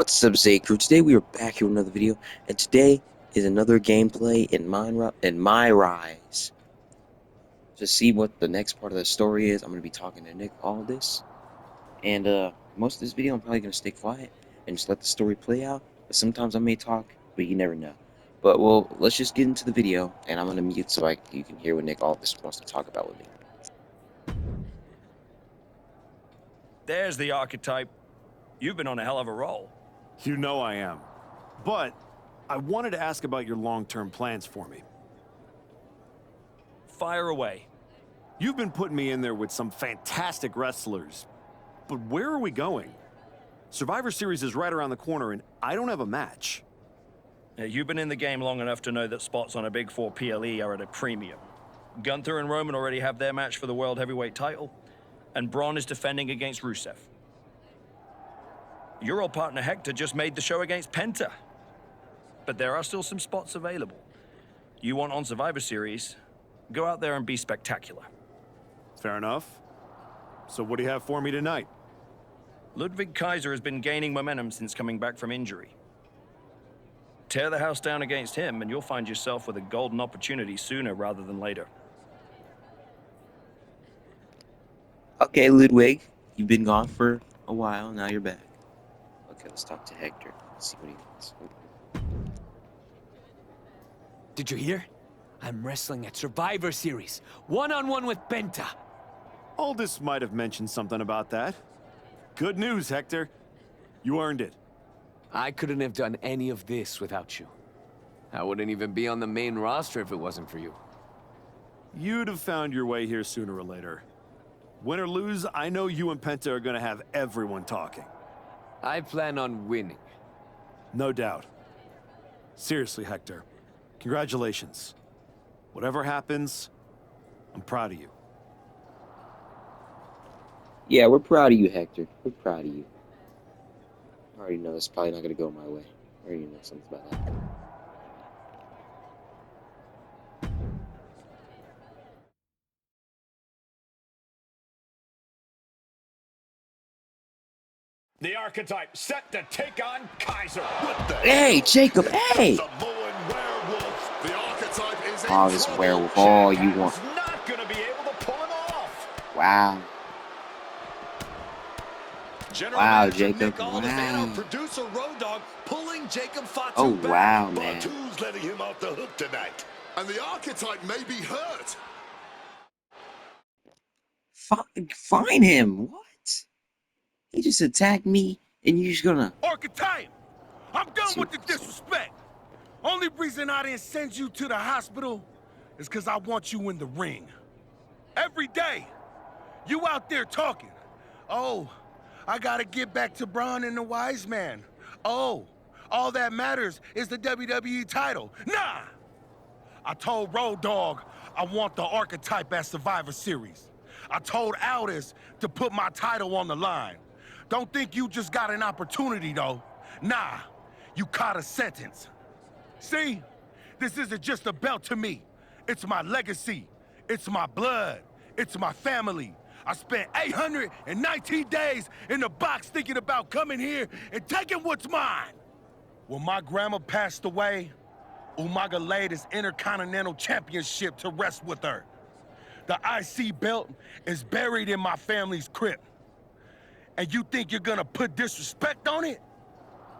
What's up, Zay Crew? Today we are back here with another video, and today is another gameplay in MyRise. To see what the next part of the story is, I'm going to be talking to Nick all this, and most of this video I'm probably going to stay quiet and just let the story play out, but sometimes I may talk, but you never know. But, well, let's just get into the video, and I'm going to mute so you can hear what Nick all this wants to talk about with me. There's the archetype. You've been on a hell of a roll. You know I am. But I wanted to ask about your long-term plans for me. Fire away. You've been putting me in there with some fantastic wrestlers. But where are we going? Survivor Series is right around the corner, and I don't have a match. You've been in the game long enough to know that spots on a Big 4 PLE are at a premium. Gunther and Roman already have their match for the World Heavyweight title, and Braun is defending against Rusev. Your old partner Hector just made the show against Penta. But there are still some spots available. You want on Survivor Series, go out there and be spectacular. Fair enough. So what do you have for me tonight? Ludwig Kaiser has been gaining momentum since coming back from injury. Tear the house down against him and you'll find yourself with a golden opportunity sooner rather than later. Okay, Ludwig, you've been gone for a while, now you're back. Okay, let's talk to Hector. Let's see what he wants. Did you hear? I'm wrestling at Survivor Series, one-on-one with Penta. Aldous might have mentioned something about that. Good news, Hector. You earned it. I couldn't have done any of this without you. I wouldn't even be on the main roster if it wasn't for you. You'd have found your way here sooner or later. Win or lose, I know you and Penta are gonna have everyone talking. I plan on winning. No doubt. Seriously, Hector. Congratulations. Whatever happens, I'm proud of you. Yeah, we're proud of you, Hector. We're proud of you. I already know it's probably not going to go my way. I already know something about that. The archetype set to take on Kaiser. Hey, Jacob, hey! The archetype is Oh, this werewolf. Oh, you want... not going to be able to pull him off. Wow. Wow, Jacob. Wow. Producer Road Dogg pulling Jacob Fatu Oh, back. wow, man. Fatu's letting him off the hook tonight. And the archetype may be hurt. Find him. What? He just attacked me, and you're just gonna... Archetype! I'm done with the disrespect. Only reason I didn't send you to the hospital is because I want you in the ring. Every day, you out there talking. Oh, I gotta get back to Braun and the Wise Man. Oh, all that matters is the WWE title. Nah! I told Road Dogg I want the archetype at Survivor Series. I told Aldous to put my title on the line. Don't think you just got an opportunity, though. Nah, you caught a sentence. See, this isn't just a belt to me. It's my legacy. It's my blood. It's my family. I spent 819 days in the box thinking about coming here and taking what's mine. When my grandma passed away, Umaga laid his Intercontinental Championship to rest with her. The IC belt is buried in my family's crypt. And you think you're gonna put disrespect on it?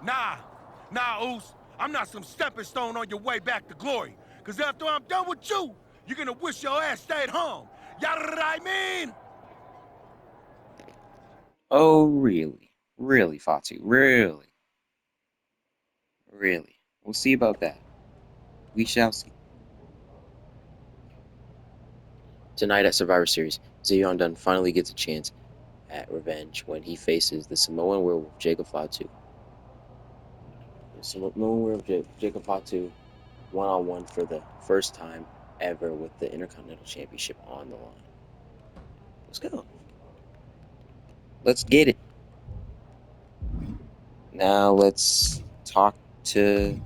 Nah, Oos. I'm not some stepping stone on your way back to glory. Cause after I'm done with you, you're gonna wish your ass stayed home. You know what I mean? Oh, really? Really, Fatu? Really? Really? We'll see about that. We shall see. Tonight at Survivor Series, Zeon Dunn finally gets a chance at revenge when he faces the Samoan werewolf Jacob Fatu. The Samoan werewolf Jacob Fatu one-on-one for the first time ever with the Intercontinental Championship on the line. Let's go. Let's get it. Now let's talk to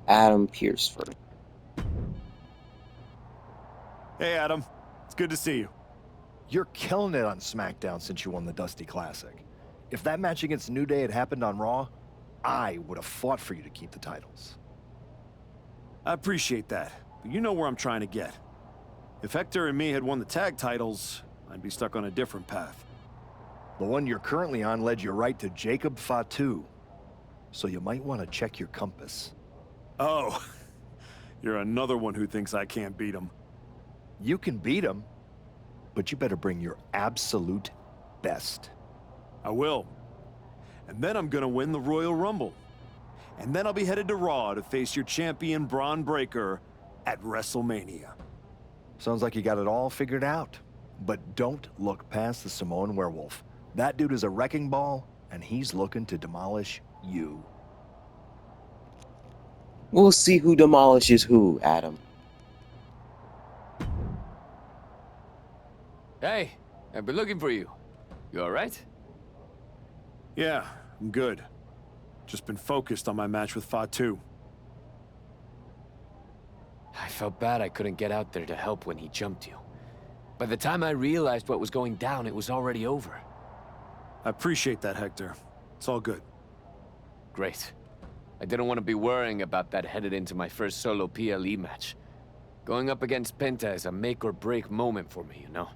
Adam Pierce first. Hey, Adam. It's good to see you. You're killing it on SmackDown since you won the Dusty Classic. If that match against New Day had happened on Raw, I would have fought for you to keep the titles. I appreciate that, but you know where I'm trying to get. If Hector and me had won the tag titles, I'd be stuck on a different path. The one you're currently on led you right to Jacob Fatu, so you might want to check your compass. Oh, you're another one who thinks I can't beat him. You can beat him, but you better bring your absolute best. I will. And then I'm gonna win the Royal Rumble. And then I'll be headed to Raw to face your champion Braun Breaker at WrestleMania. Sounds like you got it all figured out. But don't look past the Samoan werewolf. That dude is a wrecking ball, and he's looking to demolish you. We'll see who demolishes who, Adam. Hey, I've been looking for you. You alright? Yeah, I'm good. Just been focused on my match with Fatu. I felt bad I couldn't get out there to help when he jumped you. By the time I realized what was going down, it was already over. I appreciate that, Hector. It's all good. Great. I didn't want to be worrying about that headed into my first solo PLE match. Going up against Penta is a make-or-break moment for me, you know?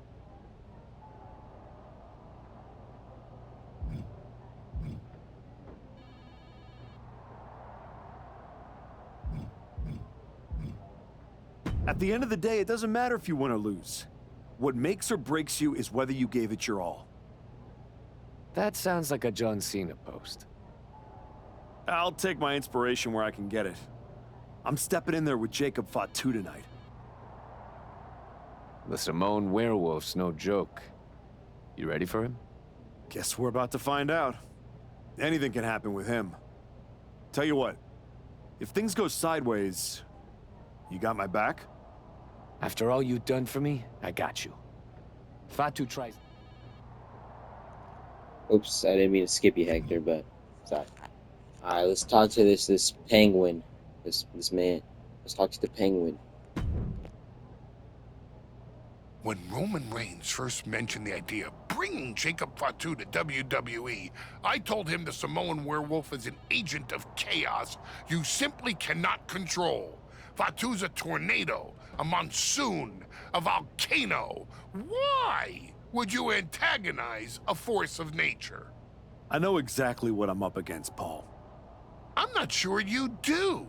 At the end of the day, it doesn't matter if you win or lose. What makes or breaks you is whether you gave it your all. That sounds like a John Cena post. I'll take my inspiration where I can get it. I'm stepping in there with Jacob Fatu tonight. The Samoan werewolf's no joke. You ready for him? Guess we're about to find out. Anything can happen with him. Tell you what, if things go sideways, you got my back? After all you've done for me, I got you. Fatu tries... Oops, I didn't mean to skip you, Hector, but sorry. Alright, let's talk to this penguin. This man. Let's talk to the penguin. When Roman Reigns first mentioned the idea of bringing Jacob Fatu to WWE, I told him the Samoan werewolf is an agent of chaos you simply cannot control. Fatu's a tornado, a monsoon, a volcano. Why would you antagonize a force of nature? I know exactly what I'm up against, Paul. I'm not sure you do.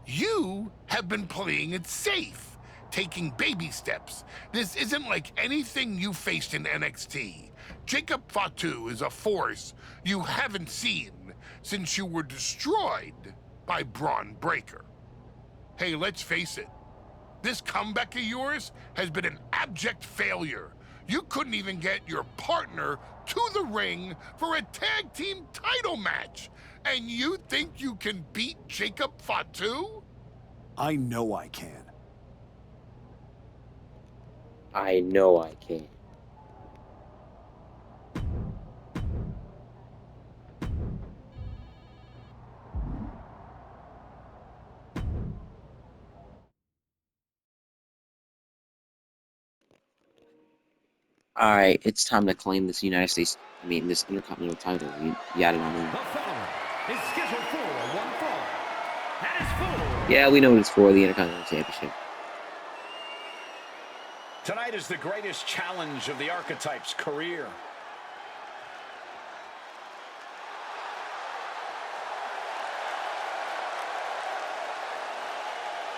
You have been playing it safe, taking baby steps. This isn't like anything you faced in NXT. Jacob Fatu is a force you haven't seen since you were destroyed by Braun Breaker. Hey, let's face it. This comeback of yours has been an abject failure. You couldn't even get your partner to the ring for a tag team title match. And you think you can beat Jacob Fatu? I know I can. I know I can. Alright, it's time to claim this United States, this Intercontinental title. Yada yada. The following is scheduled for one fall. That is for... Yeah, we know what it's for, the Intercontinental Championship. Tonight is the greatest challenge of the Archetype's career.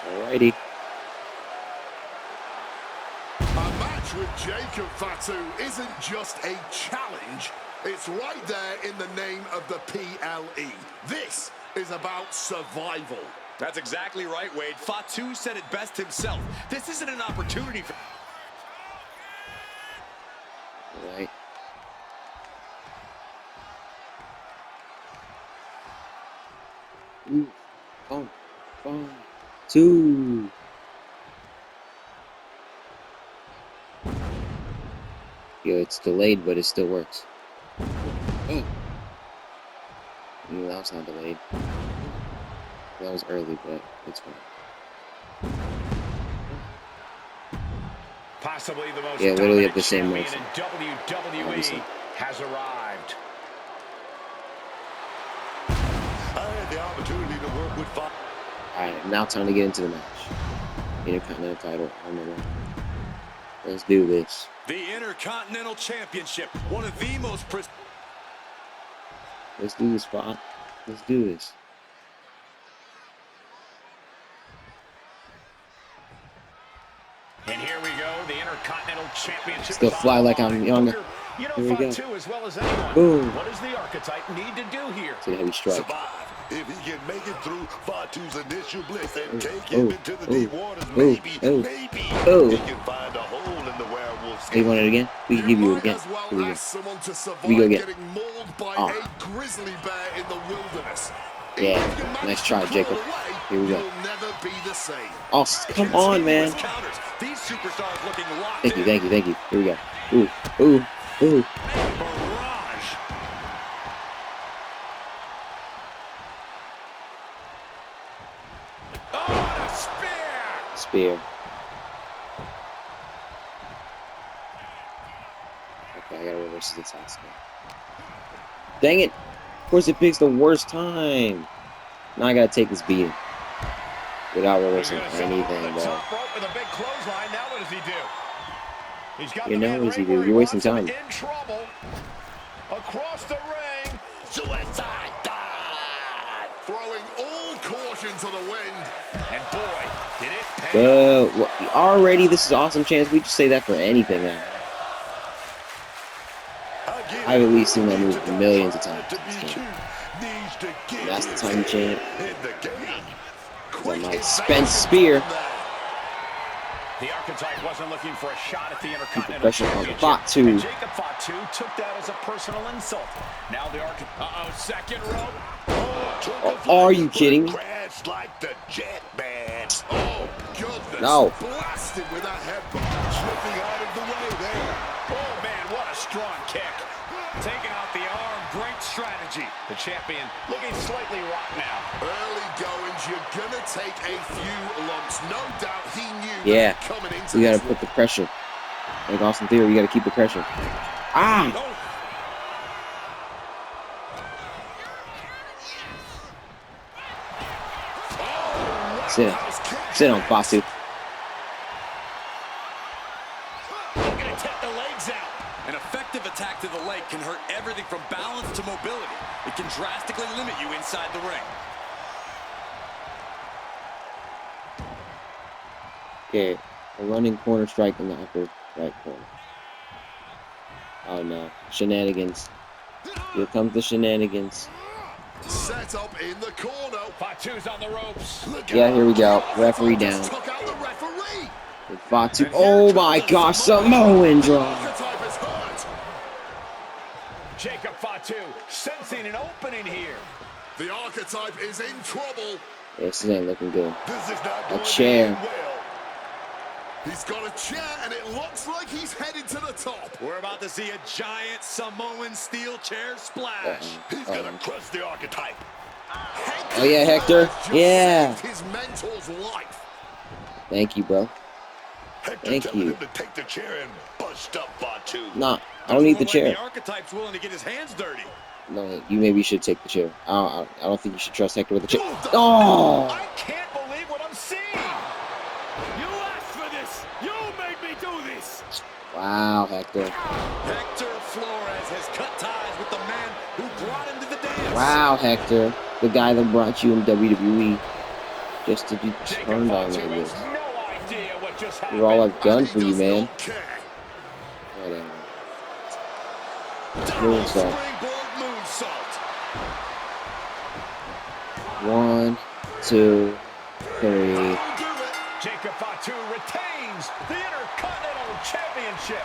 Alrighty. A match with Jacob Fatu isn't just a challenge. It's right there in the name of the PLE. This is about survival. That's exactly right, Wade. Fatu said it best himself. This isn't an opportunity for... Alright. Ooh. Boom. 2. Yo, it's delayed, but it still works. Oh. No, that was not delayed. That was early, but it's fine. Possibly the most Yeah, literally at dominant the same champion motion. in WWE Obviously. has arrived. Alright, now time to get into the match. Intercontinental title on the line. Let's do this. The Intercontinental Championship, one of the most Let's do this, Spot. Let's do this. And here we go, the Intercontinental Championship. Still fly like I'm young. You know, Here we go. Fatu as well as anyone. Boom. What does the Archetype need to do here? To the heavy strike. Survive. If he can make it through Fatu's initial blitz and take Oh, him into the deep waters, maybe he can find a hole in the werewolf's Hey, you want it again? We can give you it again. As well Here we go. ask someone to survive We go again. getting mauled by Oh. a grizzly bear in the wilderness. Yeah, If you manage nice to try, crawl Jacob. away, Here we go. you'll never be the same. Oh, come on, man. counters. These superstars looking locked Thank you, in. thank you, thank you. Here we go. Ooh, ooh, ooh. Barrage. Oh, a spear. Spear. Okay, I gotta reverse this attack now. Dang it! Of course, it picks the worst time. Now I gotta take this beating without reversing anything, bro. Top rope with a big clothesline. Now what does he do? He's got You the know man what he right do. where he You're wasting wants him, time. in trouble. Across the ring. Suicide dive! Throwing all caution to the wind. And boy, did it pay. Well, already this is an awesome chance. We just say that for anything now. I've at least seen that move millions of times. That's the time chant. That nice Spence spear. The Archetype wasn't looking for a shot at the Intercontinental pressure on Championship. Fatu. And Jacob Fatu took that as a personal insult. Now the Archetype. Uh-oh, second rope. Are you kidding me? Crash like the jet man. Oh, goodness. No. Blasted with that headbutt. Slipping out of the way there. Oh, man, what a strong kick. Taking out the arm, great strategy. The champion looking slightly rocked now. Early goings, you're gonna take a few lumps. No doubt he knew Yeah, that coming into we gotta this put the pressure. Like Austin Theory, you gotta keep the pressure. Ah! Sit down. Sit down, Fatu. Looking to take the legs out. An effective attack to the leg can hurt everything from balance to mobility. It can drastically limit you inside the ring. Okay, a running corner strike in the upper right corner. Oh no, shenanigans. Here comes the shenanigans. set up in the corner. Fatu's on the ropes. Yeah, here we go. Referee down. Took out the referee. Fatu. Oh my gosh, Samoan drop. Archetype is hurt. Jacob Fatu sensing an opening here. The Archetype is in trouble. Yeah, this ain't looking good. This is not A going chair. to end well. He's got a chair, and it looks like he's headed to the top. We're about to see a giant Samoan steel chair splash. He's gonna crush the Archetype. Oh yeah, Hector. Just Yeah. saved his mentor's life. Thank you, bro. Hector Thank telling you. him to take the chair and bust up Fatu. Nah, I don't need the Doesn't look like chair. The Archetype's willing to get his hands dirty. No, you maybe should take the chair. I don't think you should trust Hector with the chair. Oh! I can't believe what I'm seeing. You asked for this. You made me do this. Wow, Hector. Hector Flores has cut ties with the man who brought him to the dance. Wow, Hector. The guy that brought you in WWE just to be Jacob turned on Fatu like has this. no idea what just happened. You're all I've done And for he you, does man. not care. Whatever. Double Moonsault. springboard moonsault. 1, 2, 3. That'll do it. Jacob Fatu retains the Intercontinental Championship.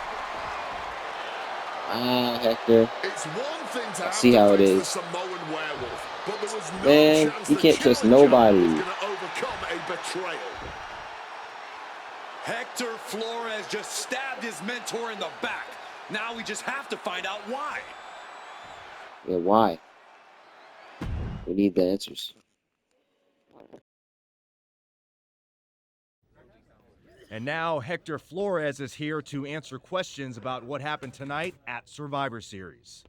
Ah, Hector. It's one thing to have see to how it face is. the Samoan werewolf, but there was no Man, chance you the can't trust challenger nobody. was gonna overcome a betrayal. Hector Flores just stabbed his mentor in the back. Now we just have to find out why. Yeah, why? We need the answers. And now Hector Flores is here to answer questions about what happened tonight at Survivor Series.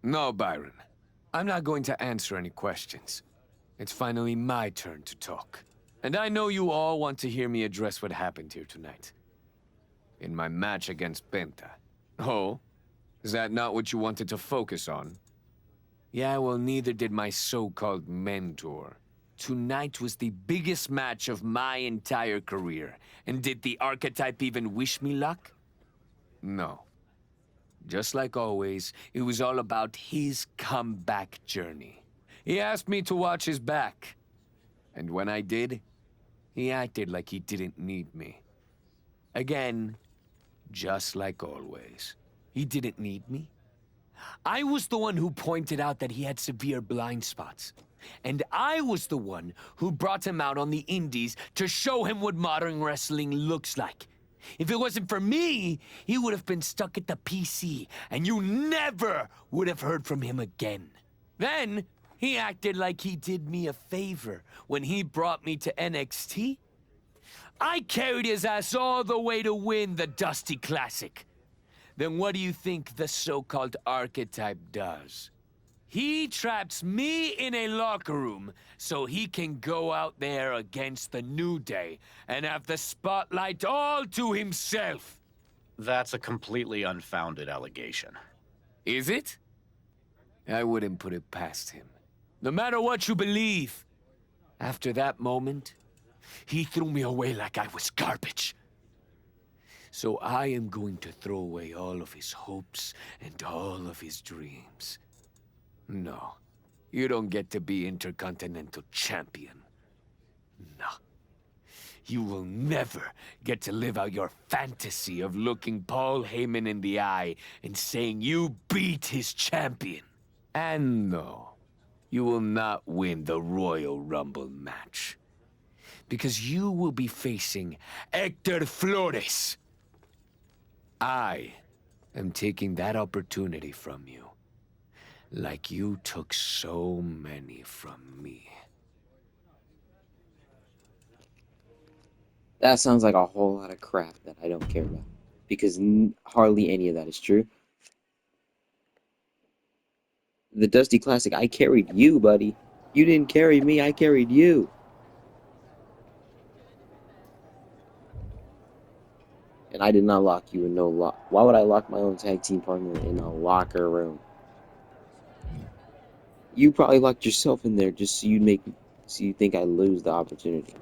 No, Byron. I'm not going to answer any questions. It's finally my turn to talk. And I know you all want to hear me address what happened here tonight. In my match against Penta. Oh? Is that not what you wanted to focus on? Yeah, well, neither did my so-called mentor. Tonight was the biggest match of my entire career. And did the archetype even wish me luck? No. Just like always, it was all about his comeback journey. He asked me to watch his back. And when I did, he acted like he didn't need me. Again, just like always. He didn't need me. I was the one who pointed out that he had severe blind spots. And I was the one who brought him out on the indies to show him what modern wrestling looks like. If it wasn't for me, he would have been stuck at the PC, and you never would have heard from him again. Then, he acted like he did me a favor when he brought me to NXT. I carried his ass all the way to win the Dusty Classic. Then what do you think the so-called archetype does? He traps me in a locker room so he can go out there against the New Day and have the spotlight all to himself. That's a completely unfounded allegation. Is it? I wouldn't put it past him. No matter what you believe. After that moment, he threw me away like I was garbage. So I am going to throw away all of his hopes and all of his dreams. No, you don't get to be Intercontinental Champion. No. You will never get to live out your fantasy of looking Paul Heyman in the eye and saying you beat his champion. And no, you will not win the Royal Rumble match. Because you will be facing Hector Flores. I am taking that opportunity from you. Like you took so many from me. That sounds like a whole lot of crap that I don't care about. Because hardly any of that is true. The Dusty Classic, I carried you, buddy. You didn't carry me, I carried you. And I did not lock you in no lock. Why would I lock my own tag team partner in a locker room? You probably locked yourself in there just so you think I lose the opportunity.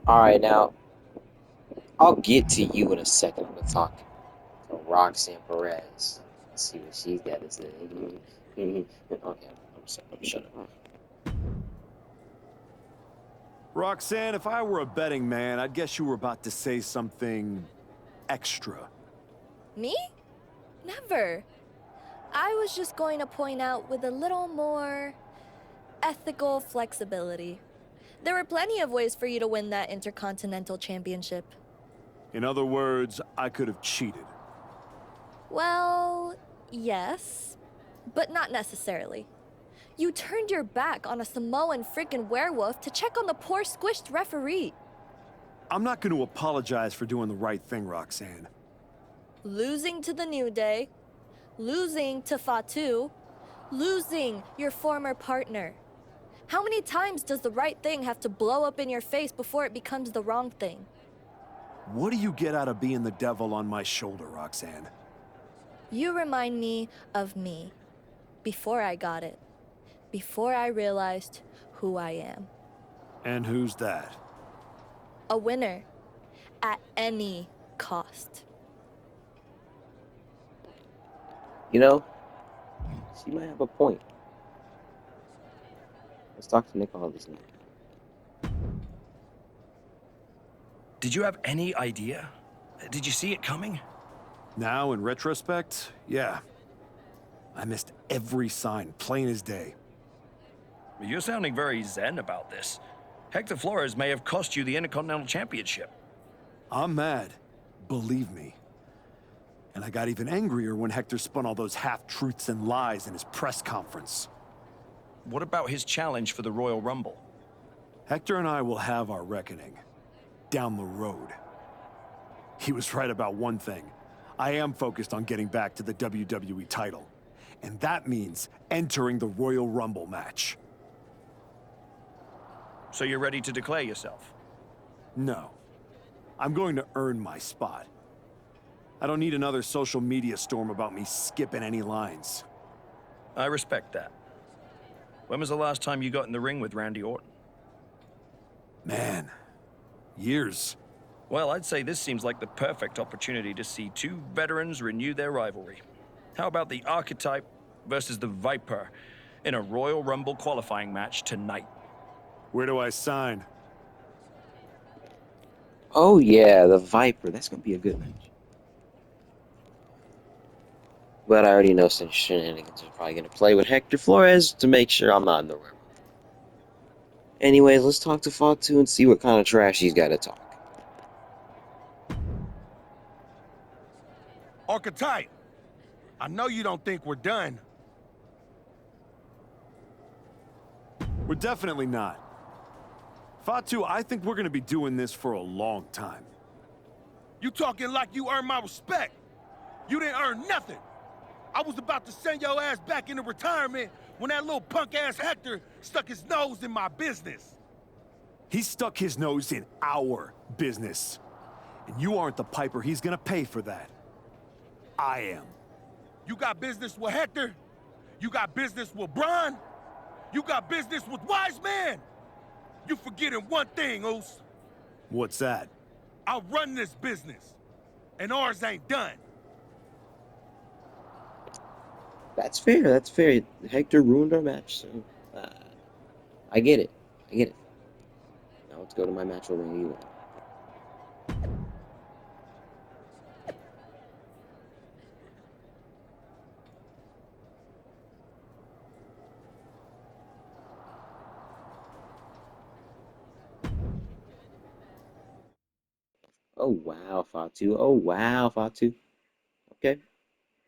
Alright, now, I'll get to you in a second. I'm going to talk to Roxanne Perez. Let's see what she's got to say. Okay, I'm sorry. I'm shut up. Roxanne, if I were a betting man, I'd guess you were about to say something extra. Me? Never. I was just going to point out with a little more ethical flexibility. There were plenty of ways for you to win that Intercontinental Championship. In other words, I could have cheated. Well, yes, but not necessarily. You turned your back on a Samoan freaking werewolf to check on the poor squished referee. I'm not going to apologize for doing the right thing, Roxanne. Losing to the New Day, losing to Fatu, losing your former partner. How many times does the right thing have to blow up in your face before it becomes the wrong thing? What do you get out of being the devil on my shoulder, Roxanne? You remind me of me. Before I got it. Before I realized who I am. And who's that? A winner. At any cost. You know, she might have a point. Let's talk to Nick Aldis now. Did you have any idea? Did you see it coming? Now, in retrospect, yeah. I missed every sign, plain as day. You're sounding very zen about this. Hector Flores may have cost you the Intercontinental Championship. I'm mad, believe me. And I got even angrier when Hector spun all those half-truths and lies in his press conference. What about his challenge for the Royal Rumble? Hector and I will have our reckoning. Down the road. He was right about one thing. I am focused on getting back to the WWE title. And that means entering the Royal Rumble match. So you're ready to declare yourself? No. I'm going to earn my spot. I don't need another social media storm about me skipping any lines. I respect that. When was the last time you got in the ring with Randy Orton? Man, years. Well, I'd say this seems like the perfect opportunity to see two veterans renew their rivalry. How about the Archetype versus the Viper in a Royal Rumble qualifying match tonight? Where do I sign? Oh yeah, the Viper. That's gonna be a good match. But I already know some shenanigans are probably gonna play with Hector Flores to make sure I'm not in the room. Anyways, let's talk to Fatu and see what kind of trash he's got to talk. Archetype, I know you don't think we're done. We're definitely not. Fatu, I think we're gonna be doing this for a long time. You talking like you earned my respect. You didn't earn nothing. I was about to send your ass back into retirement when that little punk-ass Hector stuck his nose in my business. He stuck his nose in our business. And you aren't the piper he's gonna pay for that. I am. You got business with Hector? You got business with Braun? You got business with Wise Man? You forgetting one thing, Oos. What's that? I run this business, and ours ain't done. That's fair. That's fair. Hector ruined our match, so I get it. I get it. Now let's go to my match with Randy Orton. Oh wow, Fatu. Oh wow, Fatu. Okay.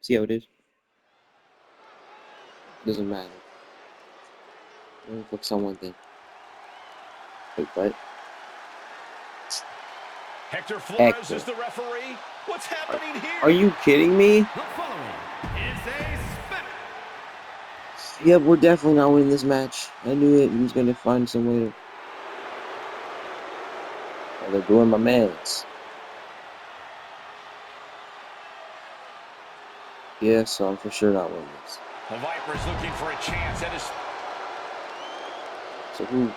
See how it is. Doesn't matter. Let me focus on one thing. Wait, what? Hector Flores is the referee. What's happening here? Are you kidding me? The following is a Yep, we're definitely not winning this match. I knew it. He was gonna find some way to. Oh, they're doing my mans. Yeah, so I'm for sure not winning this. The Viper's looking for a chance at his... So who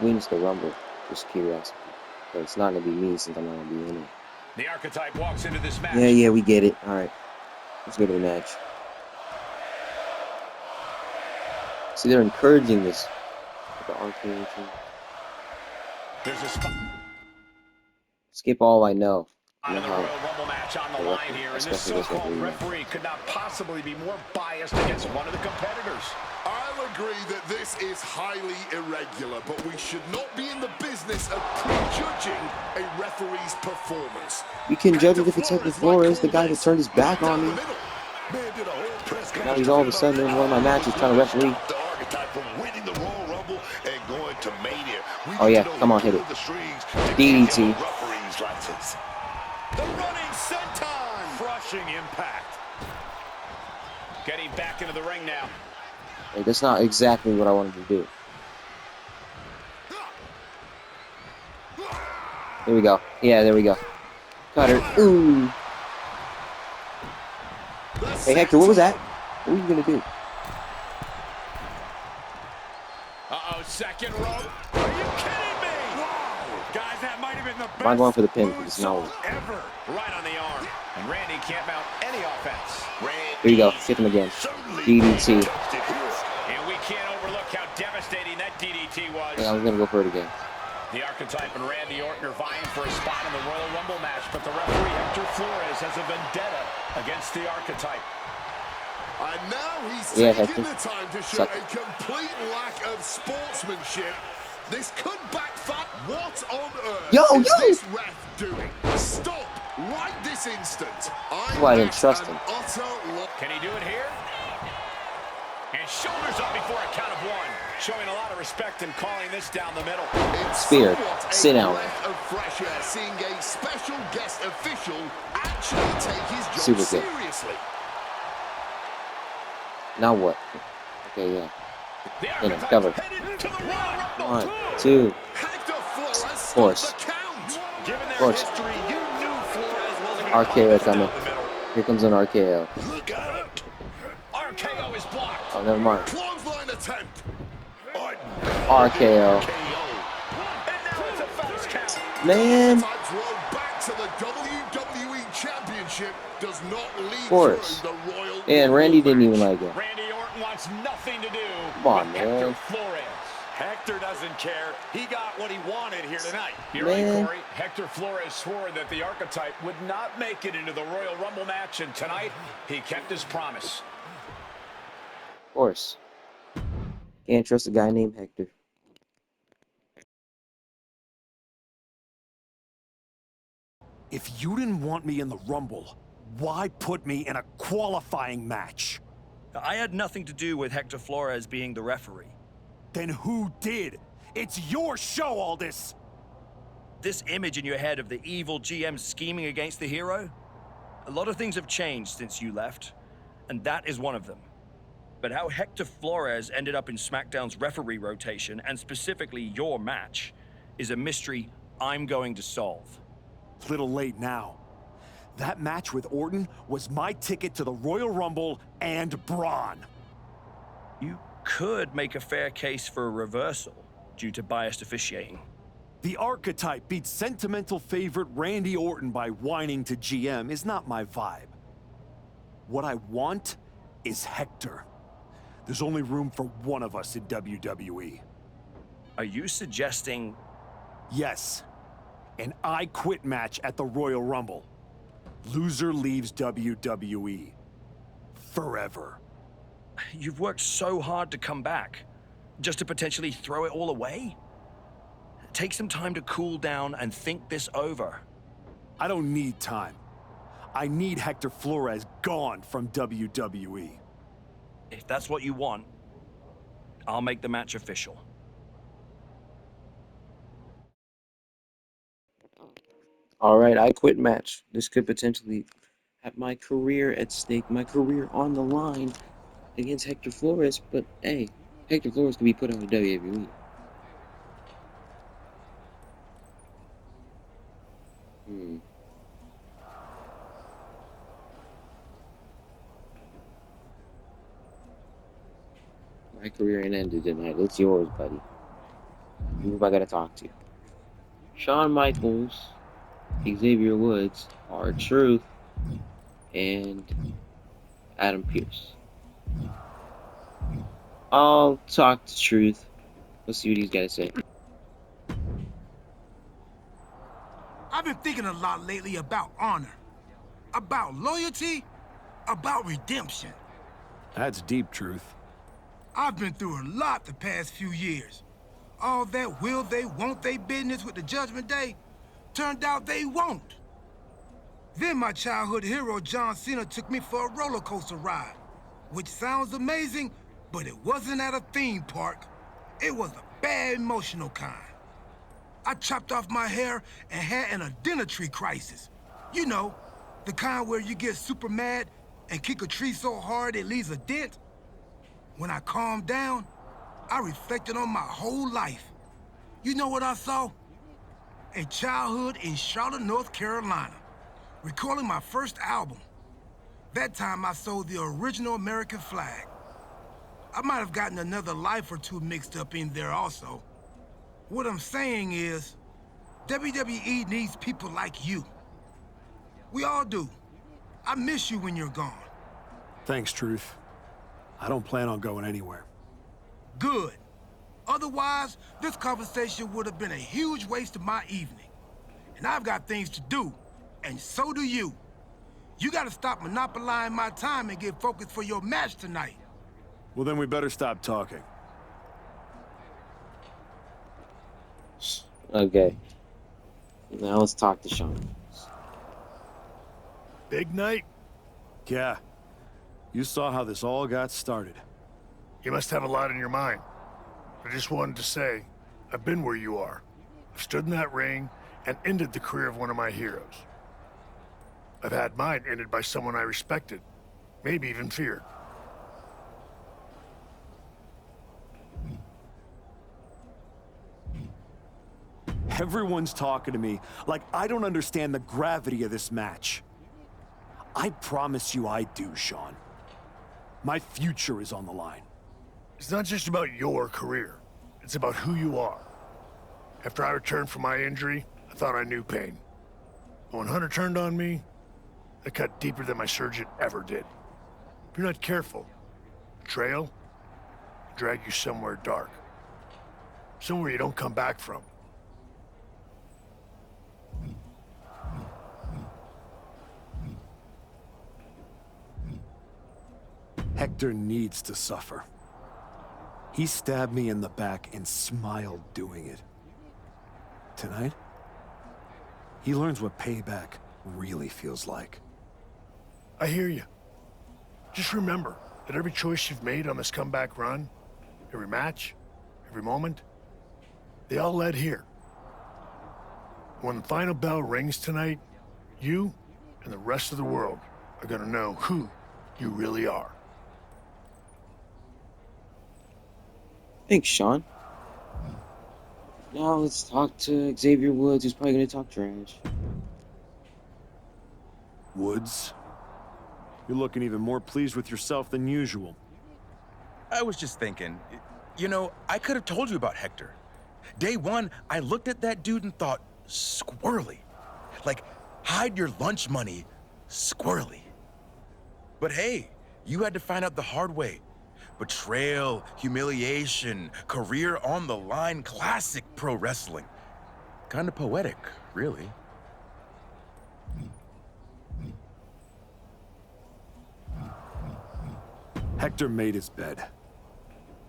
wins the Rumble? Just curiosity. So it's not gonna be me since I'm not gonna be winning. The Archetype walks into this match. Yeah, we get it. All right, let's go to the match. See, they're encouraging this. The arcade. There's a spot. Skip all I know. Another Royal Rumble match on the line here, and this so-called referee could not possibly be more biased against one of the competitors. I'll agree that this is highly irregular, but we should not be in the business of prejudging a referee's performance. You can judge it if it's Hector Flores, the guy that turned his back on me. Now he's all of a sudden in one of my matches trying to referee. The Archetype from winning the Royal Rumble and going to Mania. Oh yeah, come on, hit it. DDT. Referee's license. The running senton! Crushing impact. Getting back into the ring now. Hey, that's not exactly what I wanted to do. There we go. Yeah, there we go. Got her. Ooh. Hey, Hector, what was that? What were you gonna do? Uh-oh, second rope. Are you kidding me? Wow. Guys, that might have been the best I'm going for the pin because it's not moonsault ever. Right on the arm. And Randy can't mount any offense. There you go. Hit him again. DDT. And we can't overlook how devastating that DDT was. Yeah, I was gonna go for it again. The Archetype and Randy Orton are vying for a spot in the Royal Rumble match, but the referee Hector Flores has a vendetta against the Archetype. And now he's Hector. taking the time to show a complete lack of sportsmanship. This could backfire. What on earth is this ref doing? Stop right this instant. Why I didn't trust him. Can he do it here? And shoulders up before a count of one. Showing a lot of respect and calling this down the middle. Spear. Sit down. Of fresh air, seeing a special guest official actually take his job Super good. seriously. Now what? Okay, yeah. Hit him. Cover. 1, 2. Of course. Of course. RKO coming. Here comes an RKO. RKO is blocked. Oh, never mind. Clothesline attempt. RKO. Man. Back to the WWE Championship does not lead Of course. through the Royal And Randy didn't even like it. Randy Orton wants nothing to do Come on, with man. Hector Flores. Hector doesn't care. He got what he wanted here tonight. You're Man. right, Corey. Hector Flores swore that the Archetype would not make it into the Royal Rumble match, and tonight he kept his promise. Of course. Can't trust a guy named Hector. If you didn't want me in the Rumble, why put me in a qualifying match? I had nothing to do with Hector Flores being the referee. Then who did? It's your show, Aldis! This image in your head of the evil GM scheming against the hero? A lot of things have changed since you left, and that is one of them. But how Hector Flores ended up in SmackDown's referee rotation, and specifically your match, is a mystery I'm going to solve. Little late now. That match with Orton was my ticket to the Royal Rumble and Braun. You could make a fair case for a reversal due to biased officiating. The Archetype beat sentimental favorite Randy Orton by whining to GM is not my vibe. What I want is Hector. There's only room for one of us in WWE. Are you suggesting... Yes. An I Quit match at the Royal Rumble. Loser leaves WWE. Forever. You've worked so hard to come back, just to potentially throw it all away? Take some time to cool down and think this over. I don't need time. I need Hector Flores gone from WWE. If that's what you want, I'll make the match official. All right, I quit match. This could potentially have my career at stake, my career on the line against Hector Flores. But hey, Hector Flores could be put on the WWE. My career ain't ended tonight. It's yours, buddy. Who I gotta talk to? Shawn Michaels, Xavier Woods, R-Truth, and Adam Pearce. I'll talk to Truth. Let's see what he's got to say. I've been thinking a lot lately about honor, about loyalty, about redemption. That's deep, Truth. I've been through a lot the past few years. All that will they, won't they business with the Judgment Day turned out they won't. Then my childhood hero John Cena took me for a roller coaster ride, which sounds amazing, but it wasn't at a theme park. It was a bad emotional kind. I chopped off my hair and had an identity crisis. You know, the kind where you get super mad and kick a tree so hard it leaves a dent. When I calmed down, I reflected on my whole life. You know what I saw? A childhood in Charlotte, North Carolina. Recording my first album. That time I sold the original American flag. I might have gotten another life or two mixed up in there also. What I'm saying is, WWE needs people like you. We all do. I miss you when you're gone. Thanks, Truth. I don't plan on going anywhere. Good. Otherwise, this conversation would have been a huge waste of my evening. And I've got things to do, and so do you. You gotta stop monopolizing my time and get focused for your match tonight. Well, then we better stop talking. Okay. Now let's talk to Sean. Big night? Yeah. You saw how this all got started. You must have a lot in your mind. I just wanted to say, I've been where you are. I've stood in that ring and ended the career of one of my heroes. I've had mine ended by someone I respected, maybe even feared. Everyone's talking to me like I don't understand the gravity of this match. I promise you I do, Sean. My future is on the line. It's not just about your career. It's about who you are. After I returned from my injury, I thought I knew pain. But when Hunter turned on me, it cut deeper than my surgeon ever did. If you're not careful, betrayal will drag you somewhere dark. Somewhere you don't come back from. Hector needs to suffer. He stabbed me in the back and smiled doing it. Tonight, he learns what payback really feels like. I hear you. Just remember that every choice you've made on this comeback run, every match, every moment, they all led here. When the final bell rings tonight, you and the rest of the world are gonna know who you really are. Thanks, Sean. Now let's talk to Xavier Woods, who's probably gonna talk trash. Woods, you're looking even more pleased with yourself than usual. I was just thinking, you know, I could have told you about Hector. Day one, I looked at that dude and thought, squirrely. Like, hide your lunch money, squirrely. But hey, you had to find out the hard way. Betrayal, humiliation, career on the line, classic pro wrestling. Kind of poetic, really. Hector made his bed.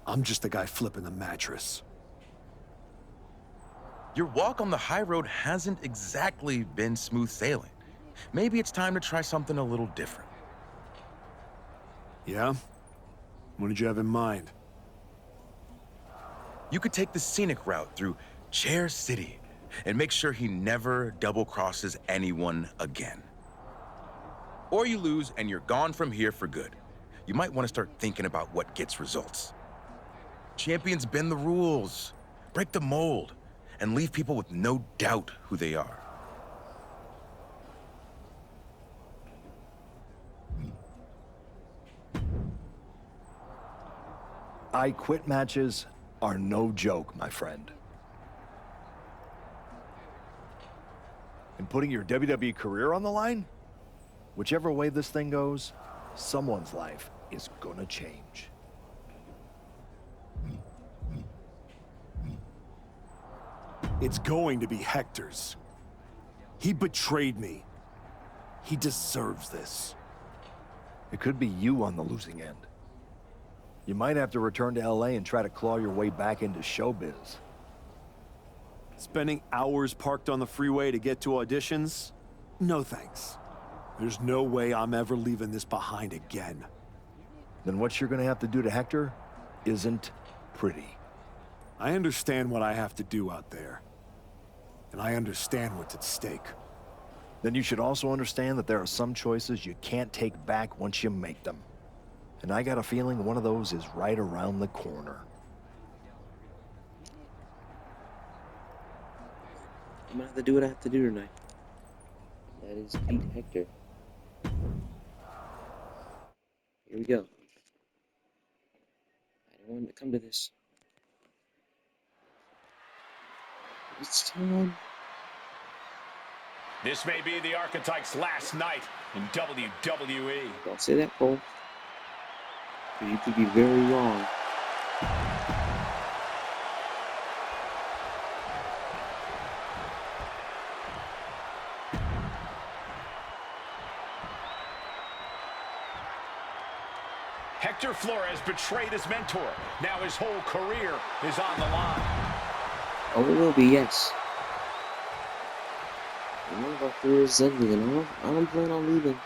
I'm just the guy flipping the mattress. Your walk on the high road hasn't exactly been smooth sailing. Maybe it's time to try something a little different. Yeah? What did you have in mind? You could take the scenic route through Chair City and make sure he never double-crosses anyone again. Or you lose and you're gone from here for good. You might want to start thinking about what gets results. Champions bend the rules, break the mold, and leave people with no doubt who they are. I quit matches are no joke, my friend. And putting your WWE career on the line? Whichever way this thing goes, someone's life is gonna change. It's going to be Hector's. He betrayed me. He deserves this. It could be you on the losing end. You might have to return to LA and try to claw your way back into showbiz. Spending hours parked on the freeway to get to auditions? No thanks. There's no way I'm ever leaving this behind again. Then what you're gonna have to do to Hector isn't pretty. I understand what I have to do out there. And I understand what's at stake. Then you should also understand that there are some choices you can't take back once you make them. And I got a feeling one of those is right around the corner. I'm gonna have to do what I have to do tonight. That is Pete Hector. Here we go. I don't want to come to this. It's time. This may be the Archetype's last night in WWE. Don't say that, Cole. You could be very wrong. Hector Flores betrayed his mentor. Now his whole career is on the line. Oh, it will be, yes. One of our careers is ending, and I don't plan on leaving.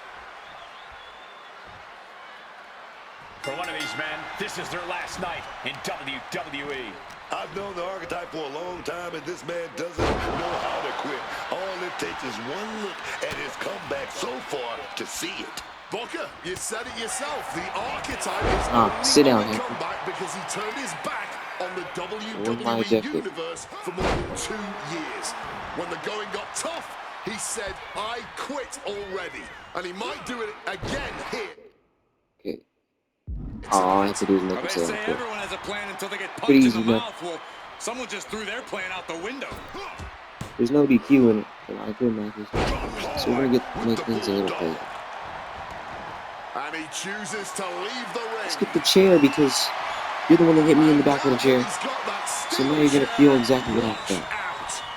For one of these men, this is their last night in WWE. I've known the Archetype for a long time, and this man doesn't know how to quit. All it takes is one look at his comeback so far to see it. Booker, you said it yourself. The Archetype is only sit down, on the Hector. comeback because he turned his back on the my WWE objective? Universe for more than 2 years. When the going got tough, he said, I quit already. And he might do it again here. Okay. All I have to do is make him They say say I quit. everyone has a plan until they get punched Pretty in easy, the man. mouth. Well, someone just threw their plan out the window. There's no DQ in it, and I quit matches. So we're gonna make things a little crazy. And he chooses to leave the ring. Let's get the chair because you're the one that hit me in the back of the chair. So now you're gonna feel exactly what I felt.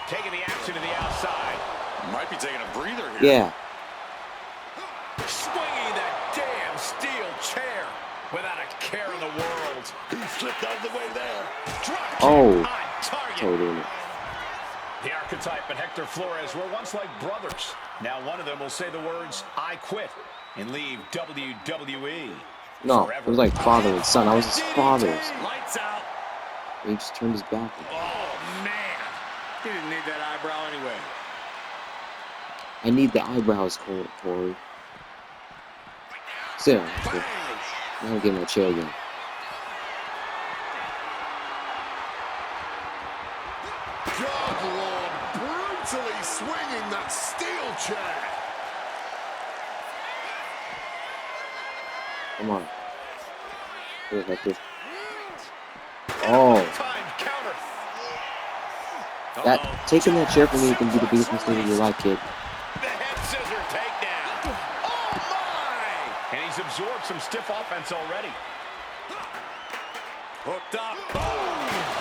Taking the action to the outside. Might be taking a breather here. Yeah. Swinging that damn steel chair without a care in the world. He slipped out of the way there. Drop Oh. kick on target. Totally. The Archetype and Hector Flores were once like brothers. Now one of them will say the words, I quit, and leave WWE. No, forever. it was like father and son. I was his father. Lights out. He just turned his back. Oh, man. He didn't need that eyebrow anyway. I need the eyebrows, Corey. Sit down, Hector. I'm gonna get my chair again. Good Lord, brutally swinging that steel chair. Come on. Here, Hector. Oh. Taking that chair from me can be the biggest mistake of your life, kid. The head scissor takedown. Oh my! And he's absorbed some stiff offense already. Hooked up.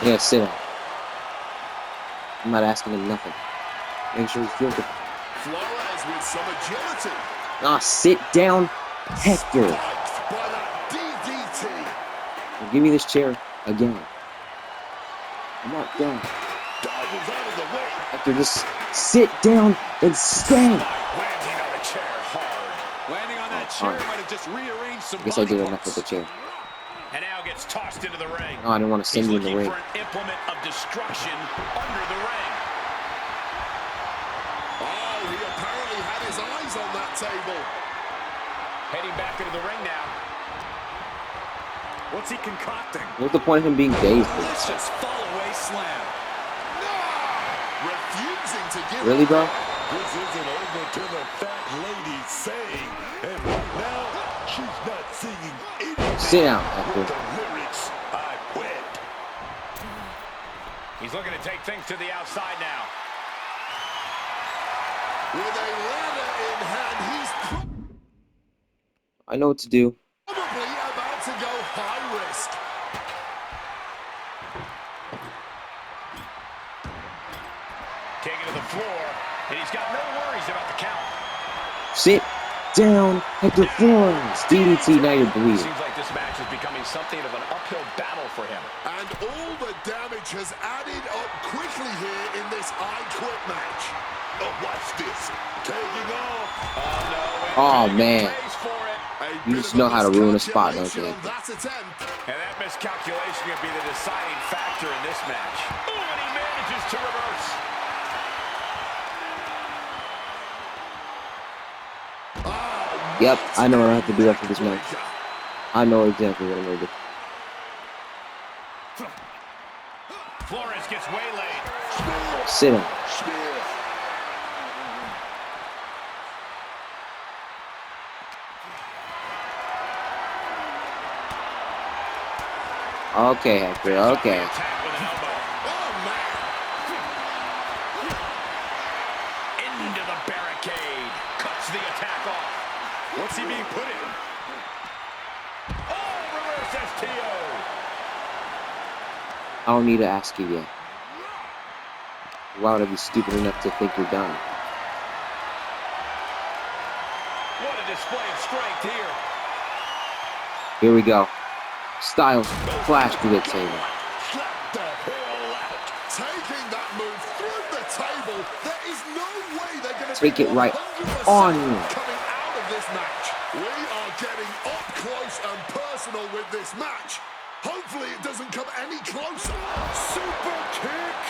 Yeah, sit down. I'm not asking him nothing. Make sure he's feels good. Flores with some agility. Ah, sit down, Hector. By that DDT. Now give me this chair again. I'm not done. Dodges out of the way. Hector, just sit down and stand. Landing on the chair hard. Landing on that chair might have just rearranged some I guess I body did enough parts. with the chair. And now gets tossed into the ring. No, I didn't want to send He's you in the looking ring. for an implement of destruction under the ring. Oh, he apparently had his eyes on that table. Heading back into the ring now. What's he concocting? What's the point of him being dazed? Delicious fall-away slam. Refusing to give Really, bro? This isn't over till the fat lady sing. And right now, she's not singing anything. Sit down, Hector. The lyrics, I quit. He's looking to take things to the outside now. With a ladder in hand, he's I know what to do. probably about to go high risk. Taking to the floor, and he's got no worries about the count. Sit down, Hector Flores. DDT, now you're bleeding. Seems like this match is becoming something of an uphill battle for him. And all the damage has added up quickly here in this I Quit match. Oh, watch this. Taking off. Oh, no. Oh, man. Pays for it. You just know how to ruin a spot, don't you? On that attempt. And that miscalculation could be the deciding factor in this match. Ooh, and he manages to reverse. Yep, I know what I have to do after this match. I know exactly what I'm going to do. Flores gets waylaid. Sit down. Okay, Hector. Okay. Into the barricade. Cuts the attack off. What's he being put in? Oh, reverse STO. I don't need to ask you yet. Why would I be stupid enough to think you're done? What a display of strength here. Here we go. Styles flash through the table. Taking that move through the table, there is no way they're going to Take it right on you. coming out of this match. We are getting up close and personal with this match. Hopefully it doesn't come any closer. Super kick.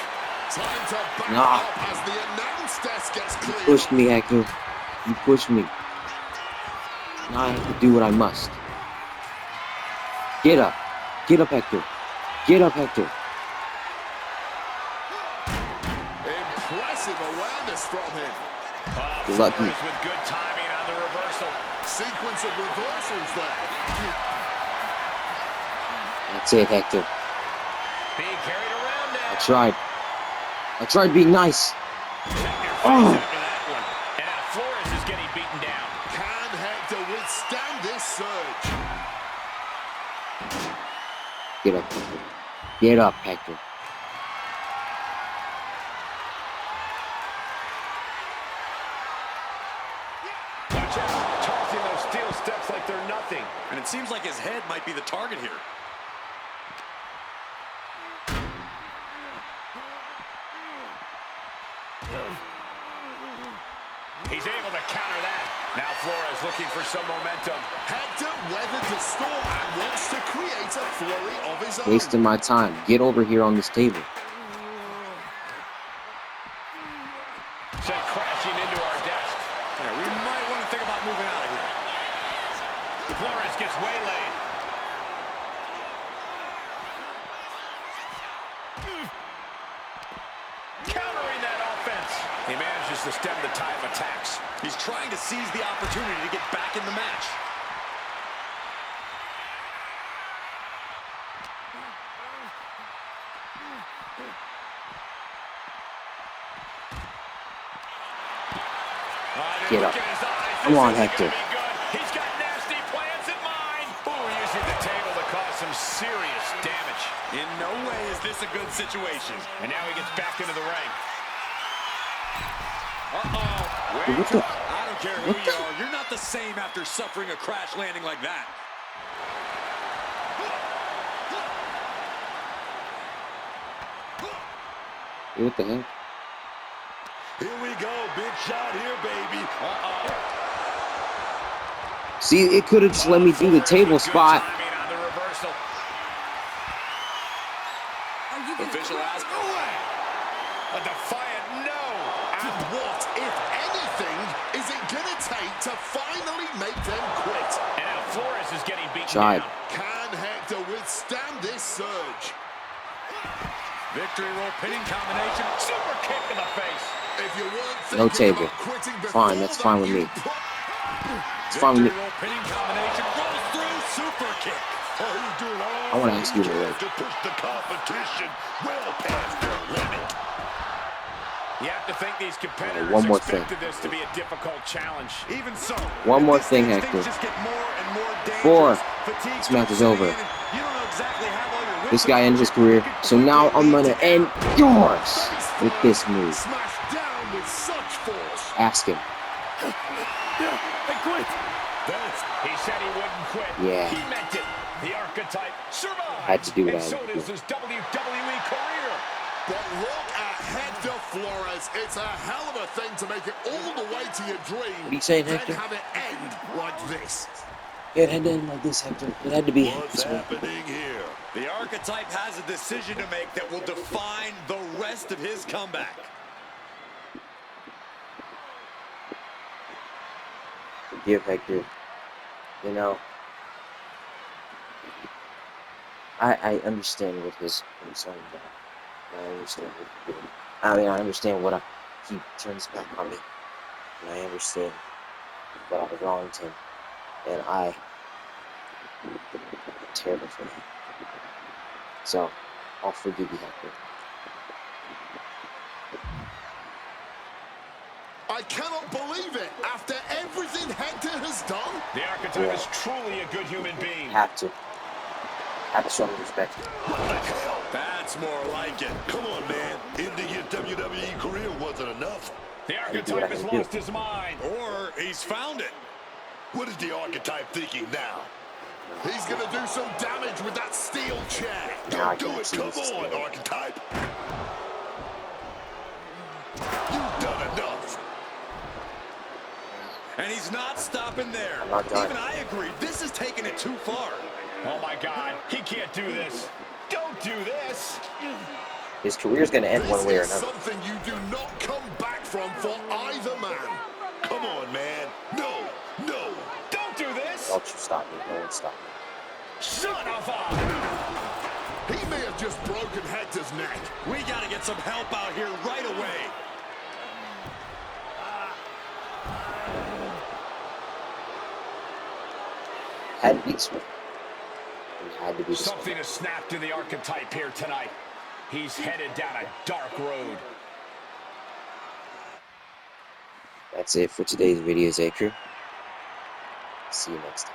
Time to back up as the announce desk gets cleared. You pushed me, Hector. You pushed me. Now I have to do what I must. Get up. Get up, Hector. Get up, Hector. Impressive awareness from him. You're lucky. With good timing on the reversal. Sequence of reversals there. That's it, Hector. Being carried around now. I tried being nice. Oh! And now Flores is getting beaten down. Can Hector withstand this surge? Get up, Hector. Get up, Hector. Watch out. Tossing those steel steps like they're nothing. And it seems like his head might be the target here. He's able to counter that. Now Flores looking for some momentum. Hector weathered the storm and wants to create a flurry of his own. Wasting my time. Get over here on this table. Sent crashing into our desk. Yeah, we might want to think about moving out of here. Flores gets waylaid. Countering that offense. He manages to stem the tide of attacks. He's trying to seize the opportunity to get back in the match. Get up. Come on, Hector. He's got nasty plans in mind. Oh, using the table to cause some serious damage. In no way is this a good situation. And now he gets back into the ring. Uh-oh. Dude, what the? I don't care who you are. You're not the same after suffering a crash landing like that. What the hell? Here we go, big shot here, baby. See, it could have just let me do the table spot. Official asked. A defiant no. And what, if anything, is it gonna take to finally make them quit? And now Flores is getting beaten Tried. down. Can Hector withstand this surge? Victory roll pinning combination. Super kick in the face. If you weren't No thinking table. about quitting Fine, before that's that, fine with you me. It's fine with me. Victory roll pinning combination. Rolls through. Super kick. I want to ask you to to push the competition well past their limit. You have to think these competitors one more thing. expected this to be a difficult challenge. Even so, One more at this thing, stage, Hector. things just get more and more dangerous. Before Fatigue this match is starts over. setting in, and you don't know exactly how long your This wits guy are. ended his career, so now I'm gonna end yours with this move. Smashed down with such force. Ask him. I quit. He said he wouldn't quit. Yeah. He meant it. The archetype survived. Had to do what I and so had to does do. his WWE career. But look at Hector Flores. It's a hell of a thing to make it all the way to your dream. What are you saying, then Hector? have it end like this. It had to end like this, Hector. It had to be. What's happening here? The archetype has a decision to make that will define the rest of his comeback. Forgive Hector. You know, I understand what his concern about. I understand what he's doing. I mean, I understand what he turns back on me. And I understand that I wronged him. And I am terrible for that. So, I'll forgive you, Hector. I cannot believe it. After everything Hector has done. The Archetype is truly a good human being. Have to show him respect. What the hell? That's more like it. Come on, man. Ending your WWE career wasn't enough. The Archetype has lost his mind. Or he's found it. What is the Archetype thinking now? He's gonna do some damage with that steel chair. Don't do it. Come on, Archetype. You've done enough. And he's not stopping there. Even I agree. This is taking it too far. Oh my God, he can't do this. Don't do this. His career's gonna end one way or another. Something you do not come back from for either man. Come on, man. No. Don't do this. Don't you stop me. No one stop me. Son of a... He may have just broken Hector's neck. We gotta get some help out here right away. Had to be swift. Had to be something has snapped in the Archetype here tonight. He's headed down a dark road. That's it for today's video, Zakir. See you next time.